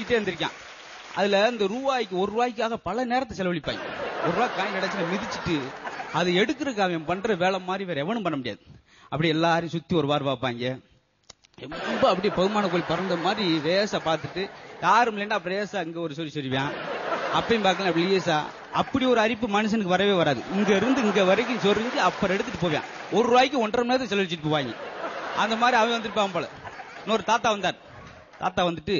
யோசிச்சுட்டே இருந்திருக்கான். அதுல இந்த ரூபாய்க்கு ₹1 பல நேரத்தை செலவழிப்பாங்க. ₹1 காயின் கிடைச்சு மிதிச்சுட்டு அதை எடுக்கிறதுக்கு அவன் பண்ற வேலை மாதிரி வேற எவனும் பண்ண முடியாது. அப்படி எல்லாரும் சுத்தி ஒரு வாரம் பார்ப்பாங்க. ரொம்ப அப்படியே பகுமான கோயில் பறந்த மாதிரி ரேசா பார்த்துட்டு யாரும் இல்லைன்னா அப்படி ரேசா அங்க ஒரு சொல்லிவான். அப்பயும் பார்க்கலாம் அப்படி லேசா. அப்படி ஒரு அரிப்பு மனுஷனுக்கு வரவே வராது. இங்க இருந்து இங்க வரைக்கும் சொரிஞ்சு அப்புறம் எடுத்துட்டு போவான். ₹1 1.5 மணி நேரத்தை செலவழிச்சிட்டு போவாங்க. அந்த மாதிரி அவன் வந்துருப்பான் போல. இன்னொரு தாத்தா வந்தார். தாத்தா வந்துட்டு,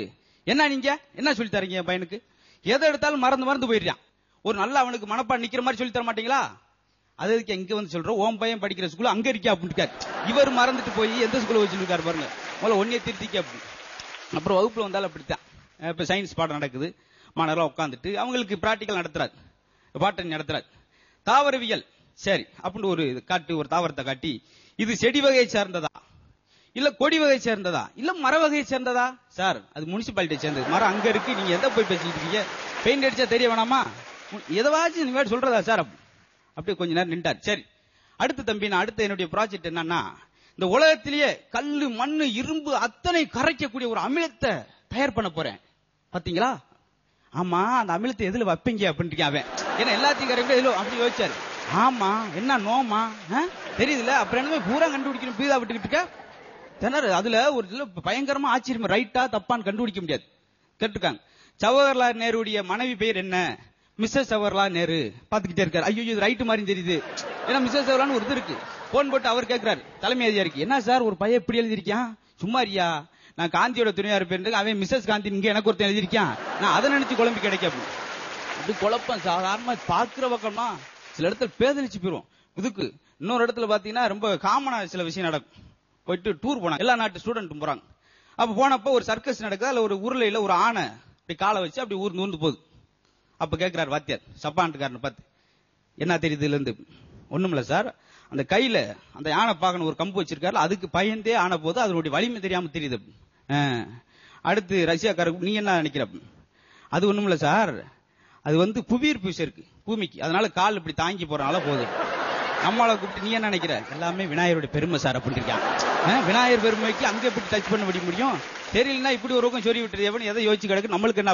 என்ன நீங்க என்ன சொல்லி தரீங்க என் பையனுக்கு? எதை எடுத்தாலும் மறந்து போயிடுறான். ஒரு நல்ல அவனுக்கு மனப்பாடம் நிக்கிற மாதிரி சொல்லி தர மாட்டீங்களா? அதுக்கு எங்க வந்து சொல்றோம், ஓம் பையன் படிக்கிற ஸ்கூல் அங்க இருக்கா அப்படின்னு. இவர் மறந்துட்டு போய் எந்த ஸ்கூல்ல வச்சிருக்காரு பாருங்க. முதல்ல ஒன்னே திருத்திக்க. அப்புறம் வகுப்புல வந்தாலும் அப்படித்தான். இப்ப சயின்ஸ் பாடம் நடக்குது. மாணவர்கள் உட்காந்துட்டு அவங்களுக்கு பிராக்டிக்கல் நடத்துறாரு, பாட்டனி நடத்துறாரு. தாவரவியல் சரி அப்படின்னு ஒரு தாவரத்தை காட்டி, இது செடி வகையை சேர்ந்ததா இல்ல கொடி வகை சேர்ந்ததா இல்ல மர வகையை சேர்ந்ததா? சார் அது முனிசிபாலிட்டி சேர்ந்தது. மரம் அங்க இருக்கு, நீங்க எதை போய் பேசிட்டு இருக்கீங்க? பெயிண்ட் அடிச்சா தெரிய வேணாமா? எதவாச்சும் நீங்க சொல்றதா சார்? அப்படியே கொஞ்ச நேரம் நின்றார். சரி அடுத்து தம்பி, நான் அடுத்த என்னுடைய ப்ராஜெக்ட் என்னன்னா, இந்த உலகத்திலேயே கல்லு மண்ணு இரும்பு அத்தனை கரைக்கக்கூடிய ஒரு அமிலத்தை தயார் பண்ண போறேன். பாத்தீங்களா? ஆமா, அந்த அமிலத்தை எதுல வைப்பீங்க அப்படின்னு அவன். ஏன்னா எல்லாத்தையும் கரெக்டா எதுல அப்படி யோசிச்சாரு. ஆமா, என்ன நோமா தெரியுதுல, அப்புறம் என்ன பூரா கண்டுபிடிக்கணும் பீதா விட்டுக்கிட்டு இருக்க. அதுல ஒரு பயங்கரமா ஆச்சரியம், ரைட்டா தப்பான்னு கண்டுபிடிக்க முடியாது. கேட்டுருக்காங்க. ஜவஹர்லால் நேருடைய மனைவி பெயர் என்ன? மிஸ்ஸஸ் ஜவஹர்லால் நேரு. பாத்துக்கிட்டே இருக்காரு. ஐயோ இது ரைட்டு மாதிரி தெரியுது. ஏன்னா மிஸ்ஸஸ் ஜவஹர்லால் ஒரு இது இருக்கு. போன் போட்டு அவர் கேட்கிறாரு தலைமை அதிகாரிக்கு, என்ன சார் ஒரு பையன் இப்படி எழுதிருக்கான்? சும்மாரியா, நான் காந்தியோட துணையா இருப்பேன், அவன் மிஸ்ஸஸ் காந்தி இங்க எனக்கு ஒருத்தன் எழுதிருக்கான், நான் அதை நினைச்சு குழம்பி கிடைக்க. அப்படி குழப்பம் சாதாரணமா பாக்குற பக்கம்னா சில இடத்துல பேதலிச்சு போயிரும். இதுக்கு இன்னொரு இடத்துல பாத்தீங்கன்னா ரொம்ப காமனா சில விஷயம் நடக்கும். போயிட்டு டூர் போனாங்க, எல்லா நாட்டு ஸ்டூடெண்ட் போறாங்க. அப்ப போனப்ப ஒரு சர்க்கஸ் நடக்குது. அதுல ஒரு உருளையில ஒரு ஆணை அப்படி காலை வச்சு அப்படி ஊர்ந்து போகுது. அப்ப கேட்கிறாரு வாத்தியார் சப்பாண்டுக்காரன் பார்த்து, என்ன தெரியுது இதுல இருந்து? ஒண்ணுமில்ல சார், அந்த கையில அந்த யானை பாக்கணும் ஒரு கம்பு வச்சிருக்காரு, அதுக்கு பயந்தே ஆன போது அதனுடைய வலிமை தெரியாம தெரியுது. அடுத்து ரஷ்யாக்காரருக்கு நீ என்ன நினைக்கிற? அது ஒண்ணுமில்ல சார், அது புவியீர்ப்பு விசை இருக்கு பூமிக்கு, அதனால கால் இப்படி தாங்கி போறனால போகுது. நம்மளை கூப்பிட்டு நீ என்ன நினைக்கிற? எல்லாமே விநாயகருடைய பெருமை சார் அப்படின்னு இருக்கான். விநாயகர் பெருமைக்கு அங்க எப்படி டச் பண்ண முடியும்? தெரியலன்னா இப்படி ஒரு பக்கம் சொல்லி விட்டுறது எவன் எதை யோசிச்சு கிடக்கு, நம்மளுக்கு என்ன?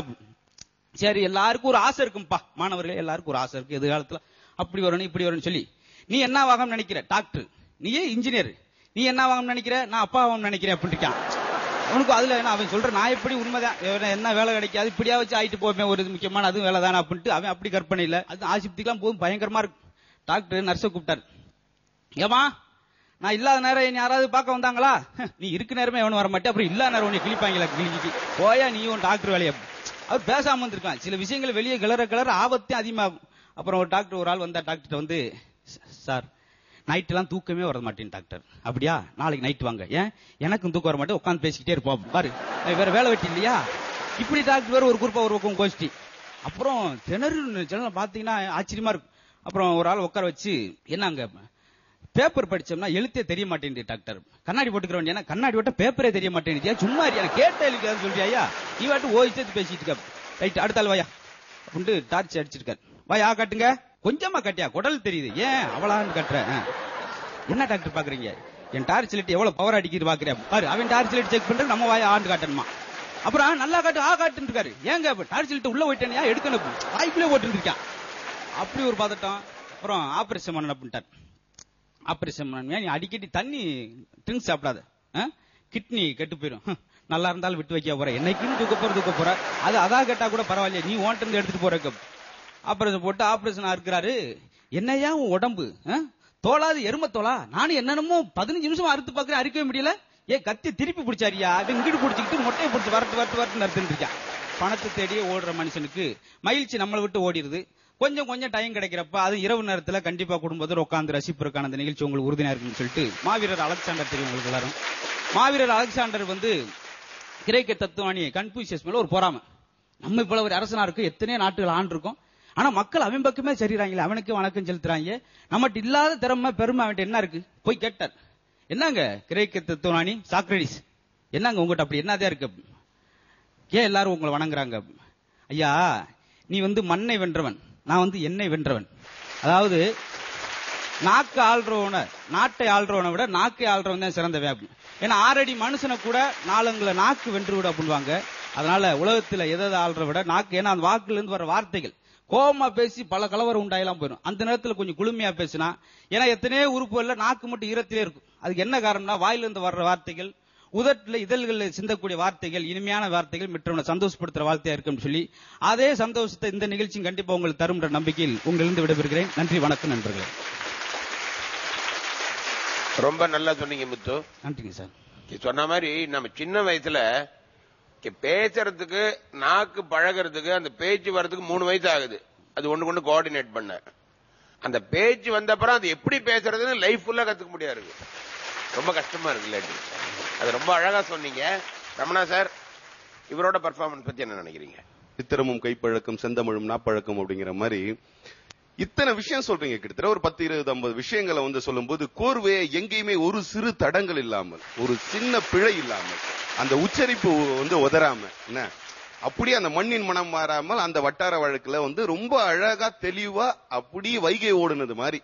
சரி எல்லாருக்கும் ஒரு ஆசை இருக்கும்பா, மாணவர்களே எல்லாருக்கும் ஒரு ஆசை இருக்கு எதிர்காலத்துல அப்படி வரணும் இப்படி வரணும் சொல்லி. நீ என்ன வாங்கன்னு நினைக்கிற? டாக்டர். நீயே இன்ஜினியர். நீ என்ன வாங்கன்னு நினைக்கிற? நான் அப்பா வாங்கன்னு நினைக்கிறேன் அப்படின்னு இருக்கான். உனக்கு அதுல என்ன அவன் சொல்ற, நான் எப்படி உண்மைதான், என்ன வேலை கிடைக்காது இப்படியா வச்சு ஆயிட்டு போவேன், ஒரு முக்கியமான அதுவும் வேலை தானே அப்படின்ட்டு அவன் அப்படி கற்பனை இல்ல. அது ஆசிப்திக்கெல்லாம் போதும் பயங்கரமா இருக்கு. டாக்டர் நர்ஸை கூப்பிட்டாரு. ஏமா நான் இல்லாத நேரம் யாராவது பார்க்க வந்தாங்களா? நீ இருக்கு நேரமே எவனும் வர மாட்டேன், அப்புறம் இல்லாத நேரம் உன்னை கிழிப்பாங்களா? கிழிஞ்சிட்டு போயா நீ உன் டாக்டர் வேலையை. அவர் பேசாம வந்திருக்கான். சில விஷயங்கள் வெளியே கிளற ஆபத்தே அதிகமாகும். அப்புறம் ஒரு டாக்டர் ஒரு ஆள் வந்தா டாக்டர் சார் நைட் எல்லாம் தூக்கமே வர மாட்டேன் டாக்டர். அப்படியா, நாளைக்கு நைட் வாங்க. ஏன்? எனக்கும் தூக்கம் வர மாட்டேன், உட்காந்து பேசிக்கிட்டே இருப்போம் பாரு, வேற வேலை வெட்டி இல்லையா? இப்படி டாக்டர் வேற ஒரு குறிப்பா ஒரு பக்கம் கோஷ்டி. அப்புறம் திணறு பாத்தீங்கன்னா ஆச்சரியமா இருக்கும். அப்புறம் ஒரு ஆள் உட்கார வச்சு, என்னங்க பேப்பர் படிச்சோம்னா எழுத்தே தெரிய மாட்டேங்குது டாக்டர், கண்ணாடி போட்டுக்கிறோம். ஏன்னா கண்ணாடி போட்ட பேப்பரே தெரிய மாட்டேங்குது. சும்மா எனக்கு கேட்ட எழுக்காது சொல்றியா, நீ வாட்டு ஓய்ச்சது பேசிட்டு இருக்க. ரைட் அடுத்த ஆள் வாயா அப்படின்ட்டு டார்ச் அடிச்சிருக்காரு. வாயா காட்டுங்க. கொஞ்சமா கட்டியா, குடல் தெரியுது. ஏன் அவளான்னு கட்டுற? என்ன டாக்டர் பாக்குறீங்க? என் டார்ச் லைட் எவ்வளவு பவர் அடிக்கிறது பாக்குறேன் பாரு. அவன் டார்ச் லைட் செக் பண்ற, நம்ம வாயா ஆண்டு காட்டணுமா? அப்புறம் நல்லா காட்டு காட்டுன்னு இருக்காரு. ஏங்க டார்ச் லைட் உள்ள போயிட்டேனியா எடுக்கணும், வாய்ப்புல ஓட்டு இருக்கான். அப்படி ஒரு பதட்டம். அப்புறம் ஆபரேஷன் பண்ண பண்ணிட்டார். ஆபரேஷன் பண்ண, நீ அடிக்கடி தண்ணி ட்ரிங்க்ஸ் சாப்பிடாத, கிட்னி கெட்டு போயிடும். நல்லா இருந்தாலும் விட்டு வைக்க போற, என்னைக்குன்னு தூக்க போற, அது அதான் கேட்டா கூட பரவாயில்லையே, நீ ஓட்டு எடுத்துட்டு போற. ஆபரேஷன் போட்டு ஆபரேஷன் இருக்கிறாரு. என்னையா உன் உடம்பு தோளாது எரும தோளா? நானும் என்னென்னமோ 15 நிமிஷம் அறுத்து பாக்குறேன், அறுக்கவே முடியல. கத்தி திருப்பி பிடிச்சாரியா? அது இங்கிட்டு பிடிச்சிக்கிட்டு மொட்டையை பிடிச்சி வரட்டு நடத்திட்டு இருக்கான். பணத்தை தேடியே ஓடுற மனுஷனுக்கு மகிழ்ச்சி நம்மளை விட்டு ஓடிடுது. கொஞ்சம் டைம் கிடைக்கிறப்ப, அது இரவு நேரத்தில் கண்டிப்பா குடும்பத்தோடு உட்கார்ந்து ரசிப்பதற்கான அந்த நிகழ்ச்சி உங்களுக்கு உறுதியா இருக்குன்னு சொல்லிட்டு மாவீரர் அலெக்சாண்டர் தெரியும் உங்களுக்கு எல்லாரும். மாவீரர் அலெக்சாண்டர் கிரேக்க தத்துவாணி கன்பூசியஸ் மேல ஒரு பொறாமை. நம்ம இப்ப ஒரு அரசனா இருக்கு, எத்தனையோ நாட்டுகள் ஆண்டு இருக்கும், ஆனா மக்கள் அவன் பக்கமே சரிறாங்களே, அவனுக்கு வணக்கம் செலுத்துறாங்க. நம்மகிட்ட இல்லாத திறமை பெருமை அவன்கிட்ட என்ன இருக்கு? போய் கேட்டார், என்னங்க கிரேக்க தத்துவாணி சாக்ரடிஸ், என்னங்க உங்ககிட்ட அப்படி என்னதான் இருக்கு? ஏன் எல்லாரும் உங்களை வணங்குறாங்க? ஐயா, நீ மண்ணை வென்றவன், நான் எண்ணெய் வென்றவன். அதாவது நாக்கு ஆள்றவன, நாட்டை ஆள்றவனை விட நாக்கை ஆள்றவன் தான் சிறந்தவன். ஏன்னா 6 அடி மனுஷனை கூட 4 நாக்கு வென்று விட அப்படிவாங்க. அதனால உலகத்துல எதை ஆள்ற விட நாக்கு, ஏன்னா அந்த வாக்குல இருந்து வர வார்த்தைகள் கோபமா பேசி பல கலவரம் உண்டாயெல்லாம் போயிடும். அந்த நேரத்துல கொஞ்சம் குளுமையா பேசினா, ஏன்னா எத்தனையோ உறுப்புகள்ல நாக்கு மட்டும் ஈரத்திலே இருக்கும். அதுக்கு என்ன காரணம்னா வாயிலிருந்து வர்ற வார்த்தைகள், உதட்டுல இதழ்களில் சிந்தக்கூடிய வார்த்தைகள், இனிமையான வார்த்தைகள் மற்றவனை சந்தோஷப்படுத்துற வார்த்தையா இருக்குன்னு சொல்லி, அதே சந்தோஷத்தை இந்த நிகழ்ச்சியும் கண்டிப்பா உங்களுக்கு தரும் நம்பிக்கையில் உங்களிருந்து விடைபெறுகிறேன். நன்றி, வணக்கம் நண்பர்களே. ரொம்ப நல்லா சொன்னீங்க முத்து. நன்றிங்க சார். சொன்ன மாதிரி நம்ம சின்ன வயசுல பேசுறதுக்கு, நாக்கு பழகிறதுக்கு, அந்த பேச்சு வர்றதுக்கு 3 வயசு ஆகுது. அது ஒண்ணு கொண்டு கோஆர்டினேட் பண்ண. அந்த பேச்சு வந்த அப்புறம் அது எப்படி பேசுறதுன்னு லைஃப் ஃபுல்லா கத்துக்க முடியாது. ரொம்ப கஷ்டமா இருக்கு. அது ரொம்ப அழகா சொன்னீங்க ரமணா சார். இவரோட பெர்ஃபார்மன்ஸ் பத்தி என்ன நினைக்கிறீங்க? சித்திரமும் கைப்பழக்கம் செந்தமிழும் நாப்பழக்கம் அப்படிங்கிற மாதிரி இத்தனை விஷயம் சொல்றீங்க. கிட்டத்தட்ட ஒரு 10, 20, 50 விஷயங்களை வந்து சொல்லும்போது கோர்வையை எங்கேயுமே ஒரு சிறு தடங்கள் இல்லாமல், ஒரு சின்ன பிழை இல்லாமல், அந்த உச்சரிப்பு வந்து உதறாம, என்ன அப்படியே அந்த மண்ணின் மனம் மாறாமல் அந்த வட்டார வழக்குல வந்து ரொம்ப அழகா தெளிவா அப்படியே வைகை ஓடுனது மாதிரி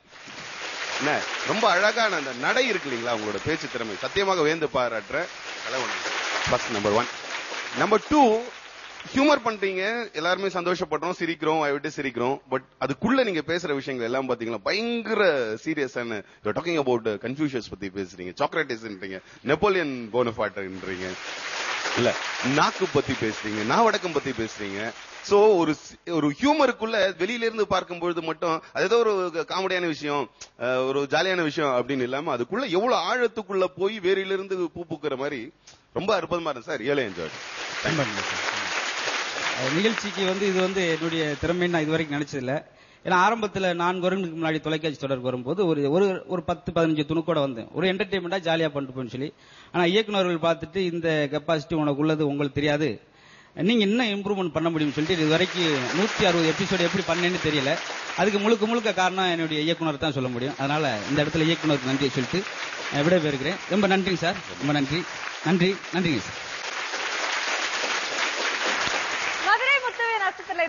என்ன ரொம்ப அழகான அந்த நடை இருக்கு இல்லைங்களா, உங்களோட பேச்சு திறமை சத்தியமாக வேந்து பாராட்டுற. First number 1. நம்பர் 2, ஹியூமர் பண்றீங்க, எல்லாருமே சந்தோஷப்படுறோம், சிரிக்கிறோம், விட்டு சிரிக்கிறோம். பட் அதுக்குள்ள நீங்க பேசுற விஷயங்கள் எல்லாம் பாத்தீங்களா பயங்கர சீரியஸான. டாக்கிங் அபவுட் கன்ஃபியூஷியஸ் பத்தி பேசுறீங்க, சாக்ரட்டிஸ்ன்றீங்க, நெப்போலியன் போனபார்ட்ன்றீங்க, இல்ல நாக்கு பத்தி பேசுறீங்க, நாவடக்கம் பத்தி பேசுறீங்க. சோ ஒரு ஹியூமருக்குள்ள வெளியில இருந்து பார்க்கும்பொழுது மட்டும் அது ஏதோ ஒரு காமெடியான விஷயம், ஒரு ஜாலியான விஷயம் அப்படின்னு இல்லாம அதுக்குள்ள எவ்வளவு ஆழத்துக்குள்ள போய் வேரில இருந்து பூ பூக்குற மாதிரி ரொம்ப அற்புதமா இருக்கு சார். Really enjoy. நிகழ்ச்சிக்கு இது என்னுடைய திறமைன்னு நான் இதுவரைக்கும் நினைச்சதில்லை. ஏன்னா ஆரம்பத்தில் 4 வருடங்களுக்கு முன்னாடி தொலைக்காட்சி தொடர்பு வரும்போது ஒரு 10-15 துணுக்கோட வந்தேன், ஒரு என்டர்டைன்மெண்டா ஜாலியா பண்ணிட்டு போன்னு சொல்லி. ஆனா இயக்குநர்கள் பார்த்துட்டு இந்த கெப்பாசிட்டி உனக்கு உள்ளது உங்களுக்கு தெரியாது, நீங்க இன்னும் இம்ப்ரூவ்மெண்ட் பண்ண முடியும்னு சொல்லிட்டு இது வரைக்கும் 160 எபிசோடு எப்படி பண்ணேன்னு தெரியல. அதுக்கு முழுக்க காரணம் என்னுடைய இயக்குனர் தான் சொல்ல முடியும். அதனால இந்த இடத்துல இயக்குனருக்கு நன்றியை சொல்லிட்டு விட பெறுகிறேன். ரொம்ப நன்றிங்க சார், ரொம்ப நன்றி. நன்றிங்க சார்.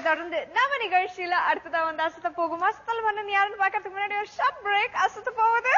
தொடர்ந்து நம்ம நிகழ்ச்சியில அடுத்ததா அசத்த போகும். அசத்தல் மன்னன் யாருன்னு பாக்கிறதுக்கு முன்னாடி ஒரு ஷார்ட் பிரேக். அசத்த போகுது